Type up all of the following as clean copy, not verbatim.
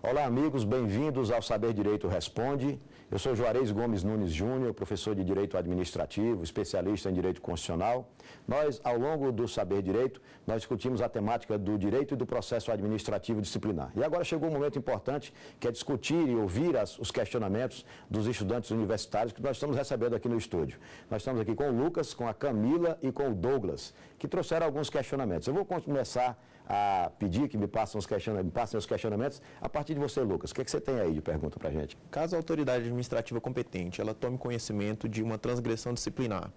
Olá, amigos, bem-vindos ao Saber Direito Responde. Eu sou Juarez Gomes Nunes Júnior, professor de Direito Administrativo, especialista em Direito Constitucional. Nós, ao longo do Saber Direito, nós discutimos a temática do direito e do processo administrativo disciplinar. E agora chegou um momento importante, que é discutir e ouvir os questionamentos dos estudantes universitários que nós estamos recebendo aqui no estúdio. Nós estamos aqui com o Lucas, com a Camila e com o Douglas, que trouxeram alguns questionamentos. Eu vou começar a pedir que me passem os questionamentos a partir de você, Lucas. O que você tem aí de pergunta para a gente? Caso a autoridade administrativa competente ela tome conhecimento de uma transgressão disciplinar,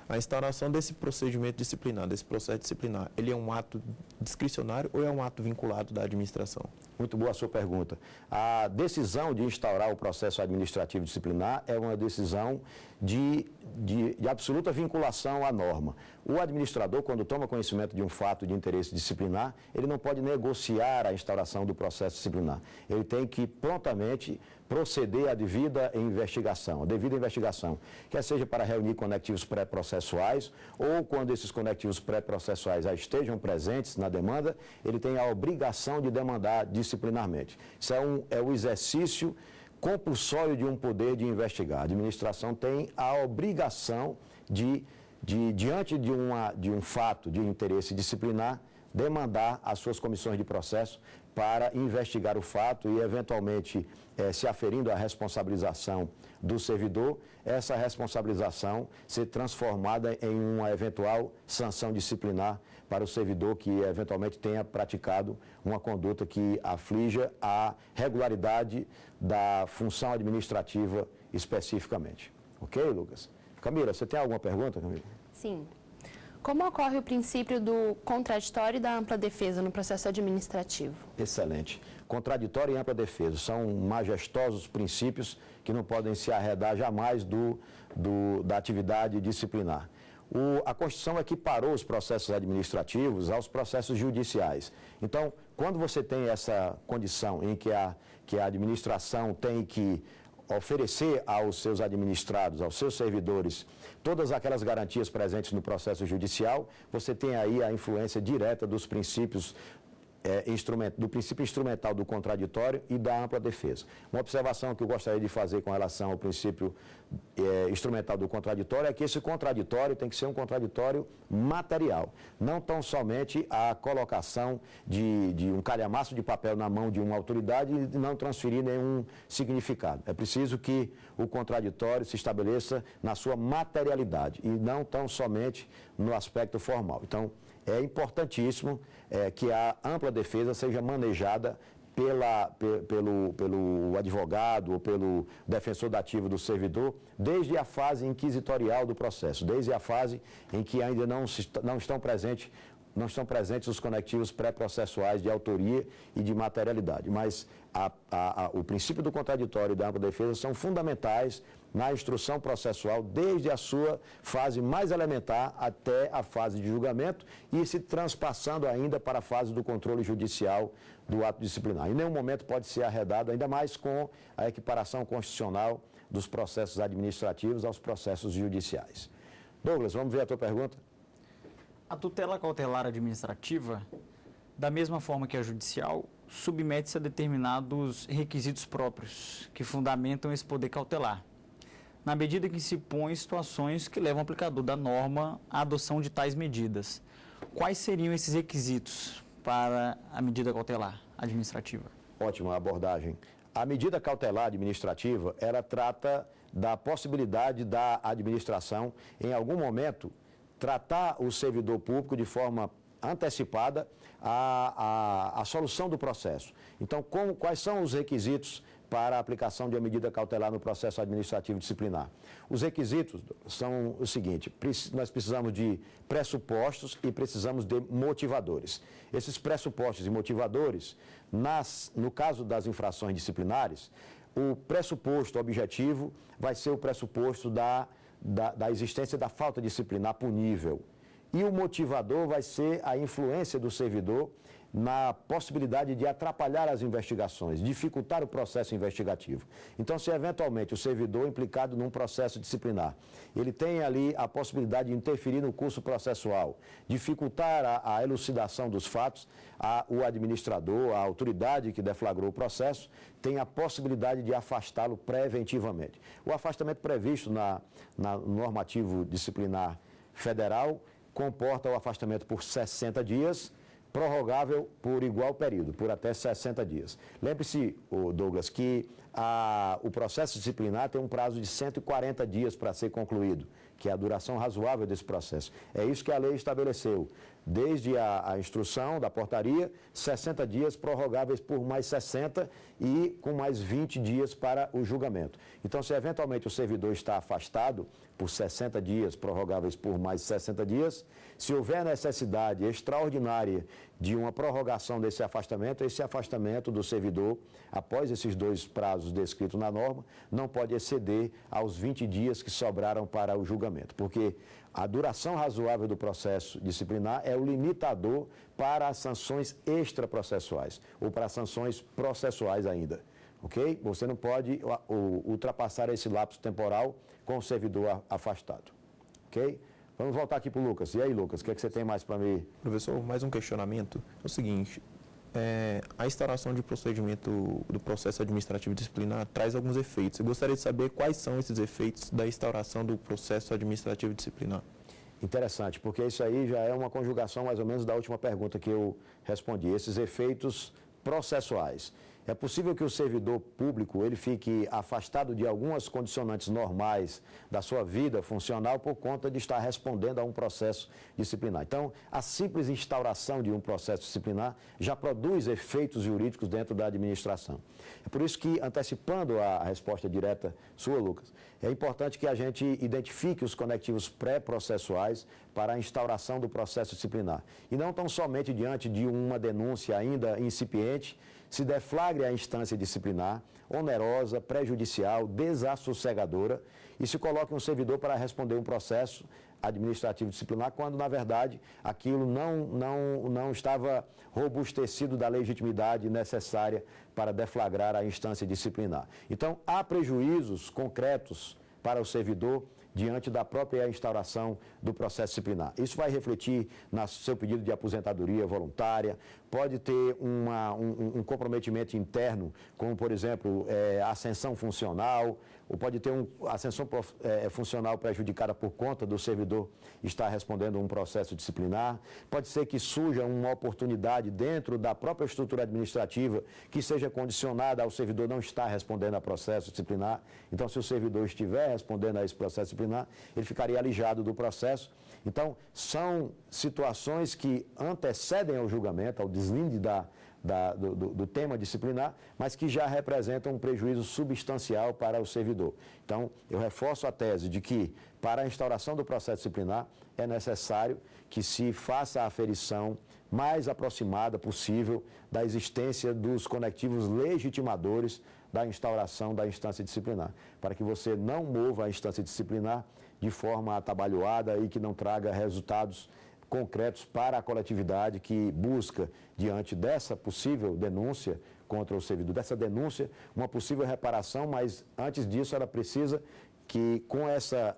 a instauração desse procedimento disciplinar, desse processo disciplinar, ele é um ato discricionário ou é um ato vinculado da administração? Muito boa a sua pergunta. A decisão de instaurar o processo administrativo disciplinar é uma decisão de absoluta vinculação à norma. O administrador, quando toma conhecimento de um fato de interesse disciplinar, ele não pode negociar a instauração do processo disciplinar. Ele tem que prontamente proceder à devida investigação, quer seja para reunir conectivos pré-processuais ou quando esses conectivos pré-processuais já estejam presentes na demanda, ele tem a obrigação de demandar disciplinarmente. Isso é o exercício compulsório de um poder de investigar. A administração tem a obrigação diante de um fato de interesse disciplinar, demandar as suas comissões de processo para investigar o fato e, eventualmente, se aferindo a responsabilização do servidor, essa responsabilização ser transformada em uma eventual sanção disciplinar para o servidor que, eventualmente, tenha praticado uma conduta que aflija a regularidade da função administrativa especificamente. Ok, Lucas? Camila, você tem alguma pergunta, Camila? Sim. Como ocorre o princípio do contraditório e da ampla defesa no processo administrativo? Excelente. Contraditório e ampla defesa são majestosos princípios que não podem se arredar jamais da atividade disciplinar. A Constituição equiparou os processos administrativos aos processos judiciais. Então, quando você tem essa condição em que a administração tem que oferecer aos seus administrados, aos seus servidores, todas aquelas garantias presentes no processo judicial, você tem aí a influência direta dos princípios do princípio instrumental do contraditório e da ampla defesa. Uma observação que eu gostaria de fazer com relação ao princípio instrumental do contraditório é que esse contraditório tem que ser um contraditório material, não tão somente a colocação de um calhamaço de papel na mão de uma autoridade e não transferir nenhum significado. É preciso que o contraditório se estabeleça na sua materialidade e não tão somente no aspecto formal. Então, é importantíssimo que a ampla defesa seja manejada pelo advogado ou pelo defensor dativo do servidor desde a fase inquisitorial do processo, desde a fase em que ainda não estão presentes os conectivos pré-processuais de autoria e de materialidade. Mas o princípio do contraditório e da ampla defesa são fundamentais na instrução processual, desde a sua fase mais elementar até a fase de julgamento e se transpassando ainda para a fase do controle judicial do ato disciplinar. Em nenhum momento pode ser arredado, ainda mais com a equiparação constitucional dos processos administrativos aos processos judiciais. Douglas, vamos ver a tua pergunta? A tutela cautelar administrativa, da mesma forma que a judicial, submete-se a determinados requisitos próprios que fundamentam esse poder cautelar, na medida que se põem situações que levam o aplicador da norma à adoção de tais medidas. Quais seriam esses requisitos para a medida cautelar administrativa? Ótima abordagem. A medida cautelar administrativa, ela trata da possibilidade da administração, em algum momento, tratar o servidor público de forma antecipada a solução do processo. Então, quais são os requisitos para a aplicação de uma medida cautelar no processo administrativo disciplinar? Os requisitos são o seguinte: nós precisamos de pressupostos e precisamos de motivadores. Esses pressupostos e motivadores, no caso das infrações disciplinares, o pressuposto objetivo vai ser o pressuposto da existência da falta disciplinar punível. E o motivador vai ser a influência do servidor na possibilidade de atrapalhar as investigações, dificultar o processo investigativo. Então, se eventualmente o servidor implicado num processo disciplinar, ele tem ali a possibilidade de interferir no curso processual, dificultar a elucidação dos fatos, o administrador, a autoridade que deflagrou o processo, tem a possibilidade de afastá-lo preventivamente. O afastamento previsto no normativo disciplinar federal comporta o afastamento por 60 dias, prorrogável por igual período, por até 60 dias. Lembre-se, Douglas, que o processo disciplinar tem um prazo de 140 dias para ser concluído, que é a duração razoável desse processo. É isso que a lei estabeleceu. Desde a instrução da portaria, 60 dias prorrogáveis por mais 60 e com mais 20 dias para o julgamento. Então, se eventualmente o servidor está afastado por 60 dias, prorrogáveis por mais 60 dias, se houver necessidade extraordinária de uma prorrogação desse afastamento, esse afastamento do servidor, após esses 2 prazos descritos na norma, não pode exceder aos 20 dias que sobraram para o julgamento, porque a duração razoável do processo disciplinar é o limitador para as sanções extraprocessuais ou para as sanções processuais ainda, ok? Você não pode ultrapassar esse lapso temporal com o servidor afastado, ok? Vamos voltar aqui para o Lucas. E aí, Lucas, o que é que você tem mais para mim? Professor, mais um questionamento. É o seguinte, a instauração de procedimento do processo administrativo disciplinar traz alguns efeitos. Eu gostaria de saber quais são esses efeitos da instauração do processo administrativo disciplinar. Interessante, porque isso aí já é uma conjugação mais ou menos da última pergunta que eu respondi. Esses efeitos processuais. É possível que o servidor público ele fique afastado de algumas condicionantes normais da sua vida funcional por conta de estar respondendo a um processo disciplinar. Então, a simples instauração de um processo disciplinar já produz efeitos jurídicos dentro da administração. É por isso que, antecipando a resposta direta sua, Lucas, é importante que a gente identifique os conectivos pré-processuais para a instauração do processo disciplinar. E não tão somente diante de uma denúncia ainda incipiente, se deflagre a instância disciplinar, onerosa, prejudicial, desassossegadora, e se coloque um servidor para responder um processo administrativo disciplinar, quando, na verdade, aquilo não estava robustecido da legitimidade necessária para deflagrar a instância disciplinar. Então, há prejuízos concretos para o servidor diante da própria instauração do processo disciplinar. Isso vai refletir no seu pedido de aposentadoria voluntária, pode ter um comprometimento interno, como, por exemplo, ascensão funcional, ou pode ter ascensão funcional prejudicada por conta do servidor estar respondendo um processo disciplinar. Pode ser que surja uma oportunidade dentro da própria estrutura administrativa que seja condicionada ao servidor não estar respondendo a processo disciplinar. Então, se o servidor estiver respondendo a esse processo disciplinar, ele ficaria alijado do processo. Então, são situações que antecedem ao julgamento, ao deslinde do tema disciplinar, mas que já representam um prejuízo substancial para o servidor. Então, eu reforço a tese de que, para a instauração do processo disciplinar, é necessário que se faça a aferição mais aproximada possível da existência dos conectivos legitimadores da instauração da instância disciplinar, para que você não mova a instância disciplinar de forma atabalhoada e que não traga resultados concretos para a coletividade que busca, diante dessa possível denúncia contra o servidor, dessa denúncia, uma possível reparação, mas antes disso ela precisa que com essa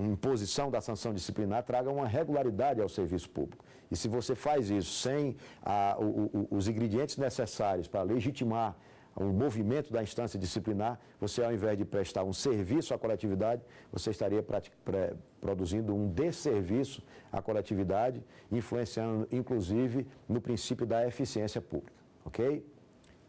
imposição da sanção disciplinar traga uma regularidade ao serviço público. E se você faz isso sem os ingredientes necessários para legitimar o movimento da instância disciplinar, você, ao invés de prestar um serviço à coletividade, você estaria produzindo um desserviço à coletividade, influenciando, inclusive, no princípio da eficiência pública. Ok?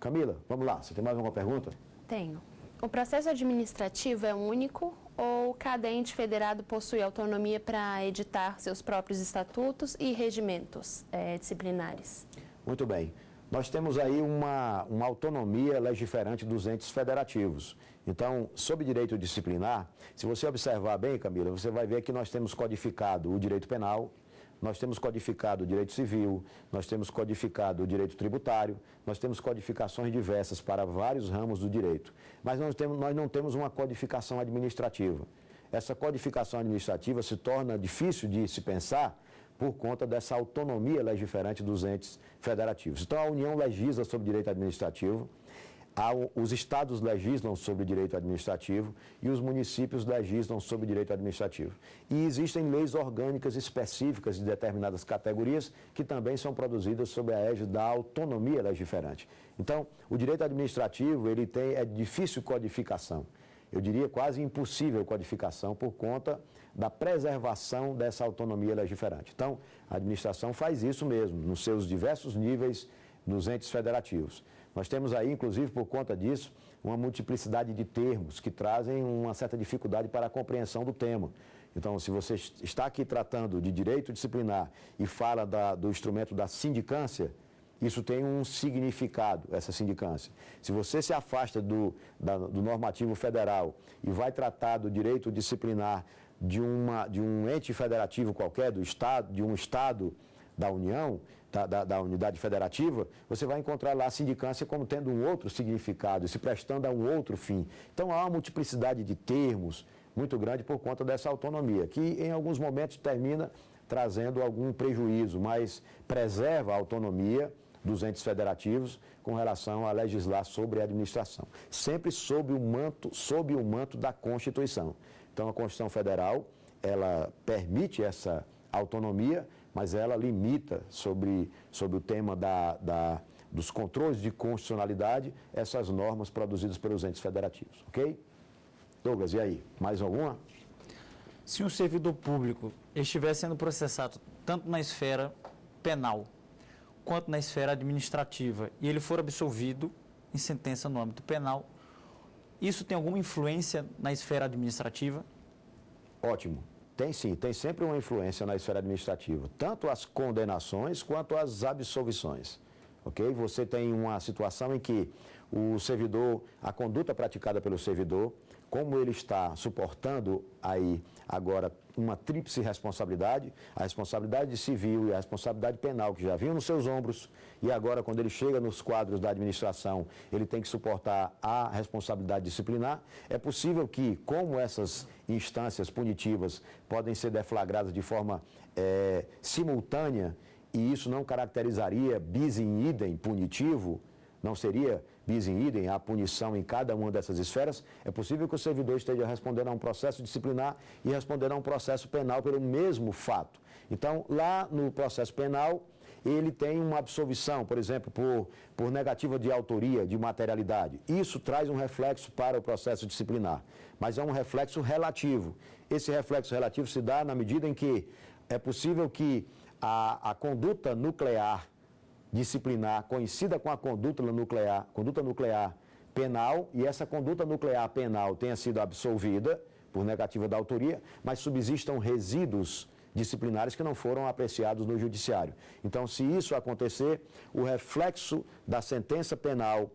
Camila, vamos lá. Você tem mais alguma pergunta? Tenho. O processo administrativo é único ou cada ente federado possui autonomia para editar seus próprios estatutos e regimentos disciplinares? Muito bem. Nós temos aí uma autonomia legiferante dos entes federativos. Então, sob direito disciplinar, se você observar bem, Camila, você vai ver que nós temos codificado o direito penal, nós temos codificado o direito civil, nós temos codificado o direito tributário, nós temos codificações diversas para vários ramos do direito, mas nós não temos uma codificação administrativa. Essa codificação administrativa se torna difícil de se pensar por conta dessa autonomia legiferante dos entes federativos. Então, a União legisla sobre direito administrativo, os estados legislam sobre direito administrativo e os municípios legislam sobre direito administrativo. E existem leis orgânicas específicas de determinadas categorias que também são produzidas sob a égide da autonomia legiferante. Então, o direito administrativo é de difícil codificação. Eu diria quase impossível codificação por conta da preservação dessa autonomia legiferante. Então, a administração faz isso mesmo, nos seus diversos níveis, nos entes federativos. Nós temos aí, inclusive, por conta disso, uma multiplicidade de termos que trazem uma certa dificuldade para a compreensão do tema. Então, se você está aqui tratando de direito disciplinar e fala do instrumento da sindicância, isso tem um significado, essa sindicância. Se você se afasta do normativo federal e vai tratar do direito disciplinar de um ente federativo qualquer, de um estado da União, da unidade federativa, você vai encontrar lá a sindicância como tendo um outro significado, se prestando a um outro fim. Então, há uma multiplicidade de termos muito grande por conta dessa autonomia, que em alguns momentos termina trazendo algum prejuízo, mas preserva a autonomia dos entes federativos com relação a legislar sobre a administração, sempre sob o manto da Constituição. Então, a Constituição Federal, ela permite essa autonomia, mas ela limita sobre o tema dos controles de constitucionalidade essas normas produzidas pelos entes federativos, ok? Douglas, e aí? Mais alguma? Se um servidor público estiver sendo processado tanto na esfera penal quanto na esfera administrativa e ele for absolvido em sentença no âmbito penal, isso tem alguma influência na esfera administrativa? Ótimo. Tem sim, tem sempre uma influência na esfera administrativa, tanto as condenações quanto as absolvições, ok? Você tem uma situação em que o servidor, a conduta praticada pelo servidor, como ele está suportando aí agora uma tríplice responsabilidade, a responsabilidade civil e a responsabilidade penal que já vinham nos seus ombros e agora quando ele chega nos quadros da administração, ele tem que suportar a responsabilidade disciplinar, é possível que, como essas instâncias punitivas podem ser deflagradas de forma simultânea e isso não caracterizaria bis in idem punitivo, não seria bis in idem a punição em cada uma dessas esferas, é possível que o servidor esteja respondendo a um processo disciplinar e respondendo a um processo penal pelo mesmo fato. Então, lá no processo penal, ele tem uma absolvição, por exemplo, por negativa de autoria, de materialidade. Isso traz um reflexo para o processo disciplinar, mas é um reflexo relativo. Esse reflexo relativo se dá na medida em que é possível que a conduta nuclear disciplinar coincida com a conduta nuclear penal e essa conduta nuclear penal tenha sido absolvida por negativa da autoria, mas subsistam resíduos disciplinares que não foram apreciados no judiciário. Então, se isso acontecer, o reflexo da sentença penal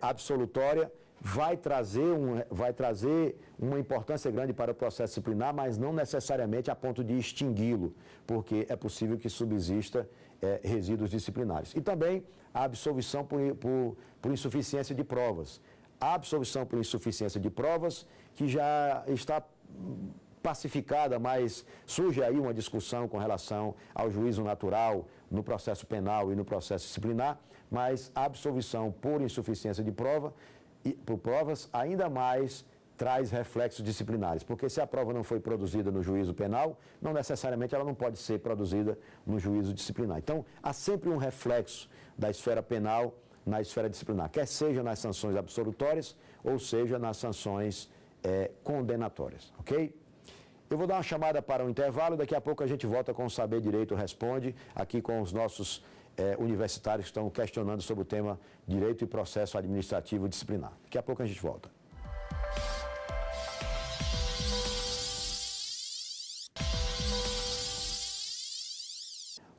absolutória vai trazer uma importância grande para o processo disciplinar, mas não necessariamente a ponto de extingui-lo, porque é possível que subsista resíduos disciplinares. E também a absolvição por insuficiência de provas. A absolvição por insuficiência de provas, que já está pacificada, mas surge aí uma discussão com relação ao juízo natural no processo penal e no processo disciplinar, mas a absolvição por insuficiência de prova, por provas, ainda mais traz reflexos disciplinares, porque se a prova não foi produzida no juízo penal, não necessariamente ela não pode ser produzida no juízo disciplinar. Então, há sempre um reflexo da esfera penal na esfera disciplinar, quer seja nas sanções absolutórias ou seja nas sanções condenatórias, ok? Eu vou dar uma chamada para um intervalo, daqui a pouco a gente volta com o Saber Direito Responde, aqui com os nossos universitários que estão questionando sobre o tema Direito e Processo Administrativo Disciplinar. Daqui a pouco a gente volta.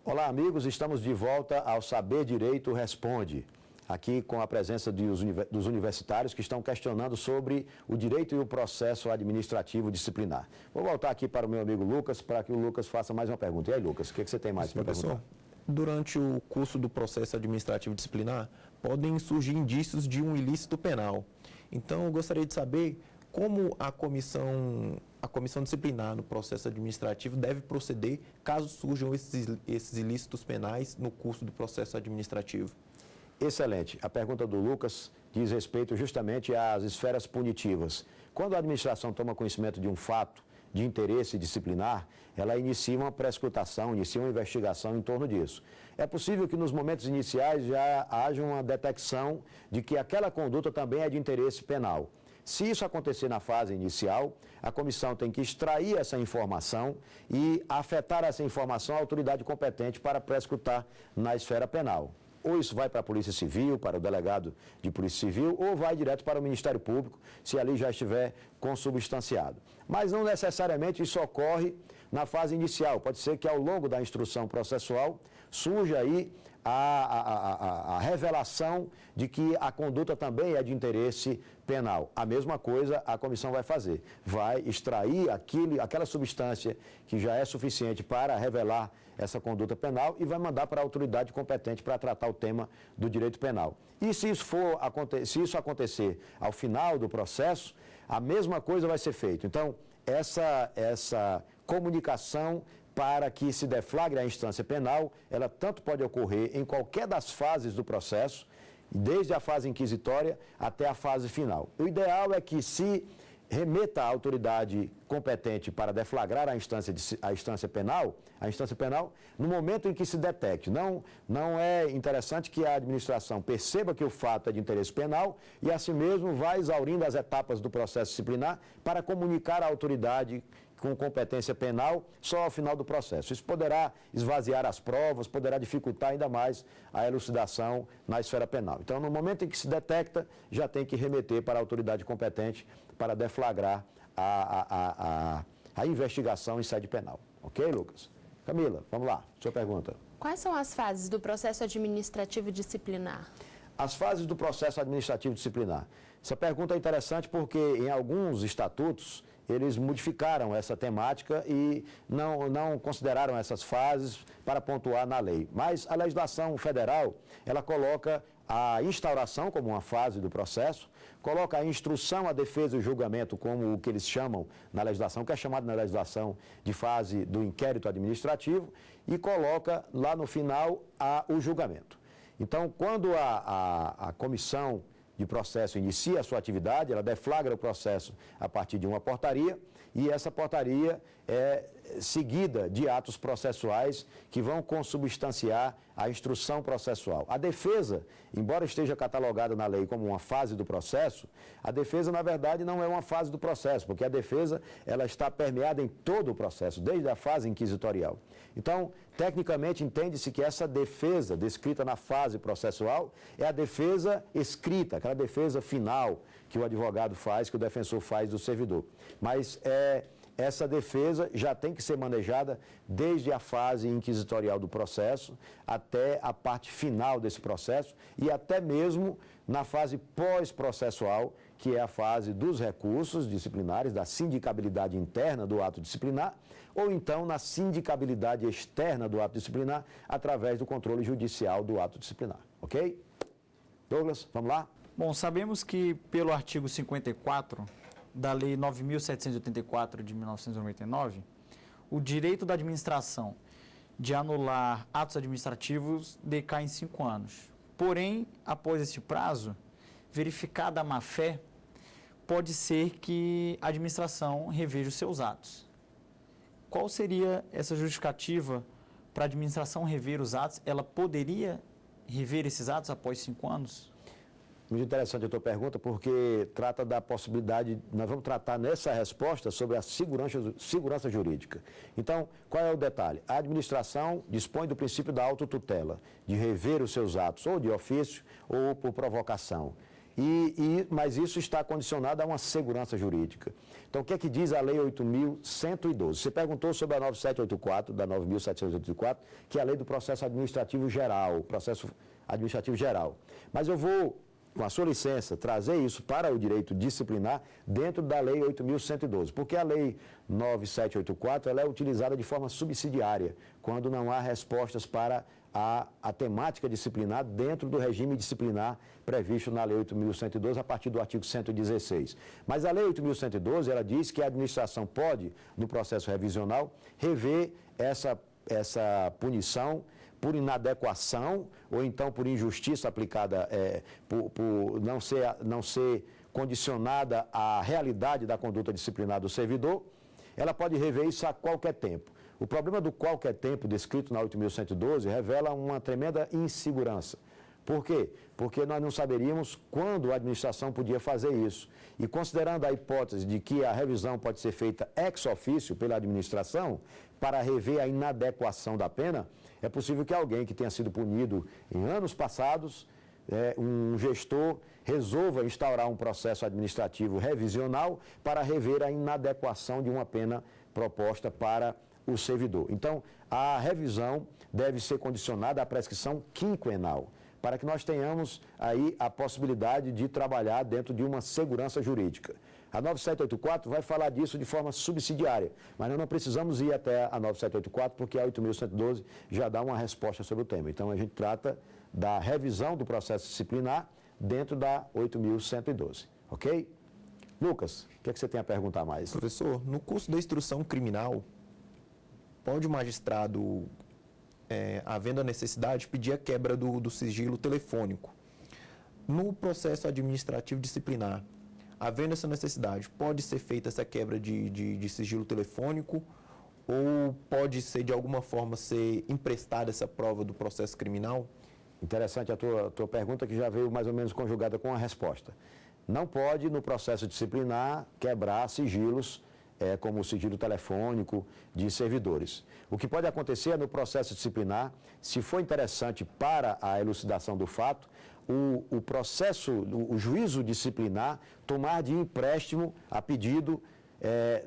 Olá, amigos, estamos de volta ao Saber Direito Responde, aqui com a presença dos universitários que estão questionando sobre o direito e o processo administrativo disciplinar. Vou voltar aqui para o meu amigo Lucas, para que o Lucas faça mais uma pergunta. E aí, Lucas, o que você tem mais para perguntar? Durante o curso do processo administrativo disciplinar, podem surgir indícios de um ilícito penal. Então, eu gostaria de saber como a comissão a comissão disciplinar no processo administrativo deve proceder caso surjam esses ilícitos penais no curso do processo administrativo. Excelente. A pergunta do Lucas diz respeito justamente às esferas punitivas. Quando a administração toma conhecimento de um fato de interesse disciplinar, ela inicia uma prescrutação, inicia uma investigação em torno disso. É possível que nos momentos iniciais já haja uma detecção de que aquela conduta também é de interesse penal. Se isso acontecer na fase inicial, a comissão tem que extrair essa informação e afetar essa informação à autoridade competente para prescrutar na esfera penal. Ou isso vai para a Polícia Civil, para o delegado de Polícia Civil, ou vai direto para o Ministério Público, se ali já estiver consubstanciado. Mas não necessariamente isso ocorre na fase inicial. Pode ser que ao longo da instrução processual surja aí a revelação de que a conduta também é de interesse penal. A mesma coisa a comissão vai fazer. Vai extrair aquela substância que já é suficiente para revelar essa conduta penal e vai mandar para a autoridade competente para tratar o tema do direito penal. E se isso acontecer ao final do processo, a mesma coisa vai ser feita. Então, essa comunicação para que se deflagre a instância penal, ela tanto pode ocorrer em qualquer das fases do processo, desde a fase inquisitória até a fase final. O ideal é que se remeta à autoridade competente para deflagrar a instância penal, no momento em que se detecte. Não é interessante que a administração perceba que o fato é de interesse penal e, assim mesmo, vá exaurindo as etapas do processo disciplinar para comunicar à autoridade com competência penal só ao final do processo. Isso poderá esvaziar as provas, poderá dificultar ainda mais a elucidação na esfera penal. Então, no momento em que se detecta, já tem que remeter para a autoridade competente para deflagrar a investigação em sede penal. Ok, Lucas? Camila, vamos lá, sua pergunta. Quais são as fases do processo administrativo disciplinar? As fases do processo administrativo disciplinar. Essa pergunta é interessante porque em alguns estatutos eles modificaram essa temática e não consideraram essas fases para pontuar na lei. Mas a legislação federal, ela coloca a instauração como uma fase do processo, coloca a instrução, a defesa e o julgamento como o que eles chamam na legislação, que é chamado na legislação de fase do inquérito administrativo, e coloca lá no final o julgamento. Então, quando a comissão de processo inicia a sua atividade, ela deflagra o processo a partir de uma portaria e essa portaria é seguida de atos processuais que vão consubstanciar a instrução processual. A defesa, embora esteja catalogada na lei como uma fase do processo, a defesa, na verdade, não é uma fase do processo, porque a defesa ela está permeada em todo o processo, desde a fase inquisitorial. Então, tecnicamente, entende-se que essa defesa descrita na fase processual é a defesa escrita, aquela defesa final que o advogado faz, que o defensor faz do servidor. Mas essa defesa já tem que ser manejada desde a fase inquisitorial do processo até a parte final desse processo e até mesmo na fase pós-processual, que é a fase dos recursos disciplinares, da sindicabilidade interna do ato disciplinar, ou então na sindicabilidade externa do ato disciplinar, através do controle judicial do ato disciplinar. Ok? Douglas, vamos lá? Bom, sabemos que pelo artigo 54 da Lei 9.784 de 1999, o direito da administração de anular atos administrativos decai em 5 anos. Porém, após esse prazo, verificada a má-fé, pode ser que a administração reveja os seus atos. Qual seria essa justificativa para a administração rever os atos? Ela poderia rever esses atos após 5 anos? Muito interessante a tua pergunta, porque trata da possibilidade, nós vamos tratar nessa resposta sobre a segurança jurídica. Então, qual é o detalhe? A administração dispõe do princípio da autotutela, de rever os seus atos, ou de ofício, ou por provocação. Mas isso está condicionado a uma segurança jurídica. Então, o que é que diz a Lei 8.112? Você perguntou sobre a 9784, da 9.784, que é a Lei do Processo Administrativo Geral, Processo Administrativo Geral. Mas eu vou, com a sua licença, trazer isso para o direito disciplinar dentro da Lei 8.112, porque a Lei 9784 ela é utilizada de forma subsidiária, quando não há respostas para a temática disciplinar dentro do regime disciplinar previsto na Lei 8.112, a partir do artigo 116. Mas a Lei 8.112, ela diz que a administração pode, no processo revisional, rever essa punição por inadequação ou então por injustiça aplicada, por não ser condicionada à realidade da conduta disciplinar do servidor. Ela pode rever isso a qualquer tempo. O problema do qualquer tempo descrito na 8.112 revela uma tremenda insegurança. Por quê? Porque nós não saberíamos quando a administração podia fazer isso. E considerando a hipótese de que a revisão pode ser feita ex officio pela administração para rever a inadequação da pena, é possível que alguém que tenha sido punido em anos passados, um gestor, resolva instaurar um processo administrativo revisional para rever a inadequação de uma pena proposta para o servidor. Então, a revisão deve ser condicionada à prescrição quinquenal, para que nós tenhamos aí a possibilidade de trabalhar dentro de uma segurança jurídica. A 9784 vai falar disso de forma subsidiária, mas nós não precisamos ir até a 9784 porque a 8.112 já dá uma resposta sobre o tema. Então, a gente trata da revisão do processo disciplinar dentro da 8.112, ok? Lucas, o que é que você tem a perguntar mais? Professor, no curso da instrução criminal, pode o magistrado, havendo a necessidade, pedir a quebra do sigilo telefônico. No processo administrativo disciplinar, havendo essa necessidade, pode ser feita essa quebra de sigilo telefônico ou pode ser, de alguma forma, ser emprestada essa prova do processo criminal? Interessante a tua pergunta, que já veio mais ou menos conjugada com a resposta. Não pode, no processo disciplinar, quebrar sigilos, como o sigilo telefônico de servidores. O que pode acontecer no processo disciplinar, se for interessante para a elucidação do fato, o juízo disciplinar tomar de empréstimo, a pedido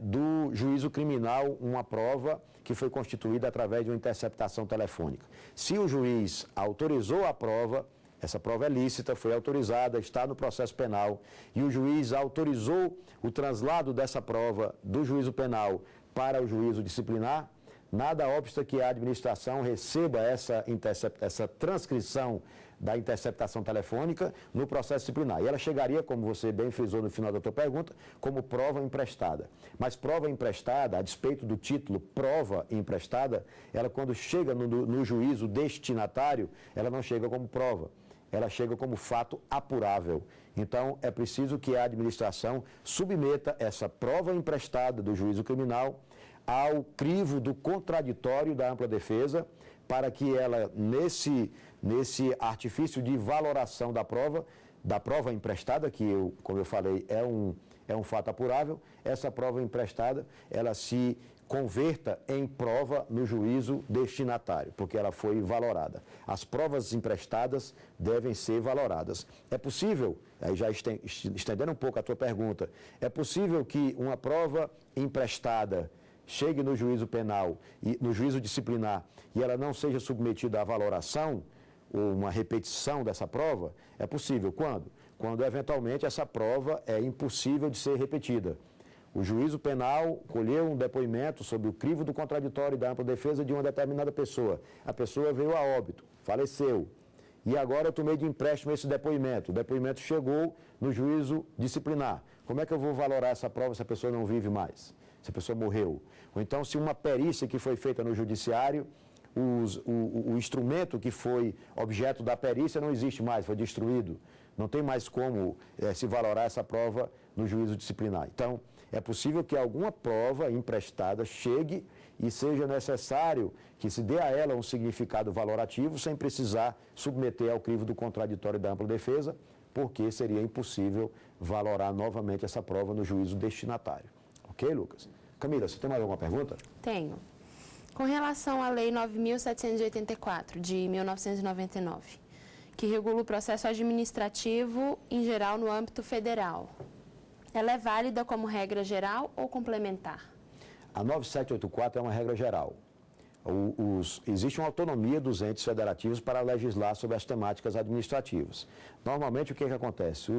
do juízo criminal, uma prova que foi constituída através de uma interceptação telefônica. Se o juiz autorizou a prova, essa prova é lícita, foi autorizada, está no processo penal, e o juiz autorizou o traslado dessa prova do juízo penal para o juízo disciplinar, nada obsta que a administração receba essa transcrição da interceptação telefônica no processo disciplinar. E ela chegaria, como você bem frisou no final da tua pergunta, como prova emprestada. Mas prova emprestada, a despeito do título prova emprestada, ela quando chega no juízo destinatário, ela não chega como prova. Ela chega como fato apurável. Então, é preciso que a administração submeta essa prova emprestada do juízo criminal ao crivo do contraditório da ampla defesa, para que ela, nesse artifício de valoração da prova emprestada, que, como eu falei, é um fato apurável, essa prova emprestada, ela se converta em prova no juízo destinatário, porque ela foi valorada. As provas emprestadas devem ser valoradas. É possível, aí já estendendo um pouco a tua pergunta, é possível que uma prova emprestada chegue no juízo penal, e no juízo disciplinar, e ela não seja submetida à valoração, ou uma repetição dessa prova? É possível. Quando? Quando, eventualmente, essa prova é impossível de ser repetida. O juízo penal colheu um depoimento sobre o crivo do contraditório e da ampla defesa de uma determinada pessoa. A pessoa veio a óbito, faleceu. E agora eu tomei de empréstimo esse depoimento. O depoimento chegou no juízo disciplinar. Como é que eu vou valorar essa prova se a pessoa não vive mais? Se a pessoa morreu? Ou então, se uma perícia que foi feita no judiciário, o instrumento que foi objeto da perícia não existe mais, foi destruído. Não tem mais como se valorar essa prova no juízo disciplinar. Então, é possível que alguma prova emprestada chegue e seja necessário que se dê a ela um significado valorativo sem precisar submeter ao crivo do contraditório da ampla defesa, porque seria impossível valorar novamente essa prova no juízo destinatário. Ok, Lucas? Camila, você tem mais alguma pergunta? Tenho. Com relação à Lei 9.784, de 1999, que regula o processo administrativo em geral no âmbito federal, ela é válida como regra geral ou complementar? A 9784 é uma regra geral. Existe uma autonomia dos entes federativos para legislar sobre as temáticas administrativas. Normalmente, o que acontece?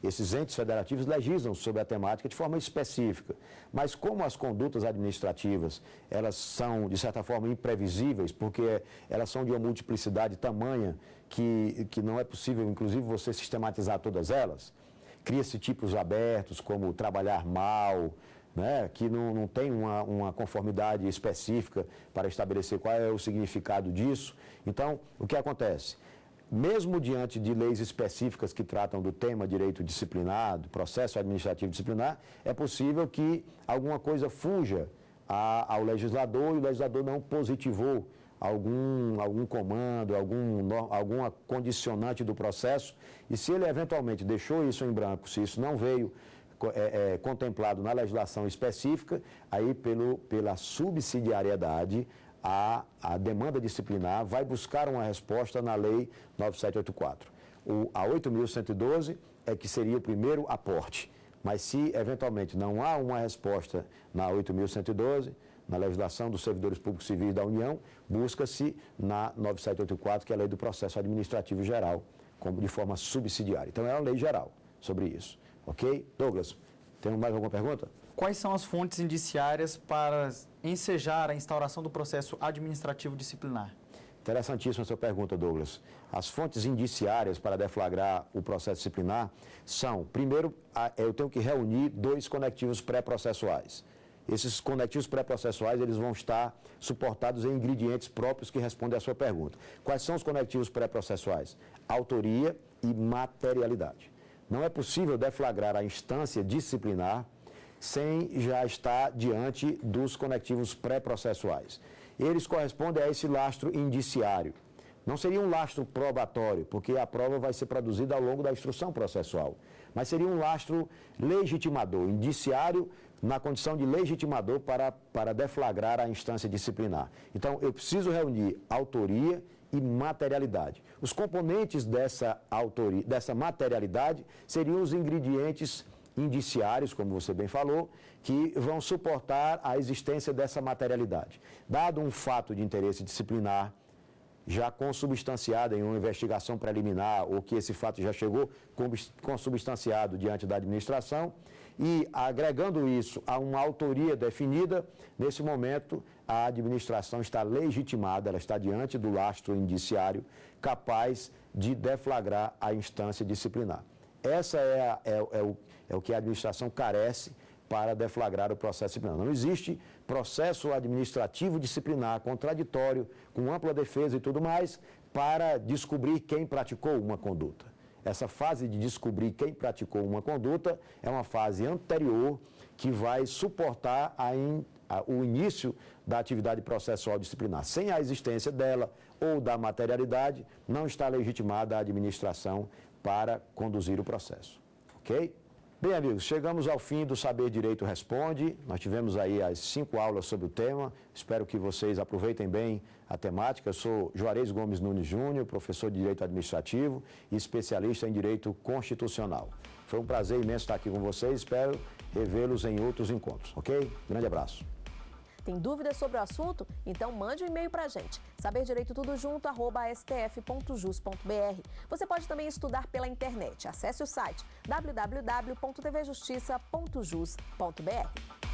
Esses entes federativos legislam sobre a temática de forma específica, mas como as condutas administrativas, elas são, de certa forma, imprevisíveis, porque elas são de uma multiplicidade tamanha que não é possível, inclusive, você sistematizar todas elas, cria-se tipos abertos, como trabalhar mal, né, que não tem uma conformidade específica para estabelecer qual é o significado disso. Então, o que acontece? Mesmo diante de leis específicas que tratam do tema direito disciplinar, do processo administrativo disciplinar, é possível que alguma coisa fuja ao legislador e o legislador não positivou algum comando, alguma condicionante do processo, e se ele eventualmente deixou isso em branco, se isso não veio contemplado na legislação específica, aí pela subsidiariedade, a demanda disciplinar vai buscar uma resposta na Lei 9784. A 8.112 é que seria o primeiro aporte, mas se eventualmente não há uma resposta na 8.112, na legislação dos servidores públicos civis da União, busca-se na 9784, que é a Lei do Processo Administrativo Geral, de forma subsidiária. Então, é uma lei geral sobre isso. Ok? Douglas, tem mais alguma pergunta? Quais são as fontes indiciárias para ensejar a instauração do processo administrativo disciplinar? Interessantíssima a sua pergunta, Douglas. As fontes indiciárias para deflagrar o processo disciplinar são, primeiro, eu tenho que reunir 2 conectivos pré-processuais. Esses conectivos pré-processuais, eles vão estar suportados em ingredientes próprios que respondem à sua pergunta. Quais são os conectivos pré-processuais? Autoria e materialidade. Não é possível deflagrar a instância disciplinar sem já estar diante dos conectivos pré-processuais. Eles correspondem a esse lastro indiciário. Não seria um lastro probatório, porque a prova vai ser produzida ao longo da instrução processual, mas seria um lastro legitimador, indiciário na condição de legitimador para deflagrar a instância disciplinar. Então, eu preciso reunir autoria e materialidade. Os componentes dessa materialidade seriam os ingredientes indiciários, como você bem falou, que vão suportar a existência dessa materialidade. Dado um fato de interesse disciplinar, já consubstanciado em uma investigação preliminar, ou que esse fato já chegou consubstanciado diante da administração, e agregando isso a uma autoria definida, nesse momento a administração está legitimada, ela está diante do lastro indiciário capaz de deflagrar a instância disciplinar. Essa é o que a administração carece para deflagrar o processo disciplinar. Não existe processo administrativo disciplinar contraditório, com ampla defesa e tudo mais, para descobrir quem praticou uma conduta. Essa fase de descobrir quem praticou uma conduta é uma fase anterior que vai suportar o início da atividade processual disciplinar. Sem a existência dela ou da materialidade, não está legitimada a administração para conduzir o processo. Ok? Bem, amigos, chegamos ao fim do Saber Direito Responde. Nós tivemos aí as 5 aulas sobre o tema. Espero que vocês aproveitem bem a temática. Eu sou Juarez Gomes Nunes Júnior, professor de Direito Administrativo e especialista em Direito Constitucional. Foi um prazer imenso estar aqui com vocês. Espero revê-los em outros encontros, ok? Grande abraço. Tem dúvidas sobre o assunto? Então mande um e-mail para a gente, saberdireitotudojunto@stf.jus.br. Você pode também estudar pela internet. Acesse o site www.tvjustiça.jus.br.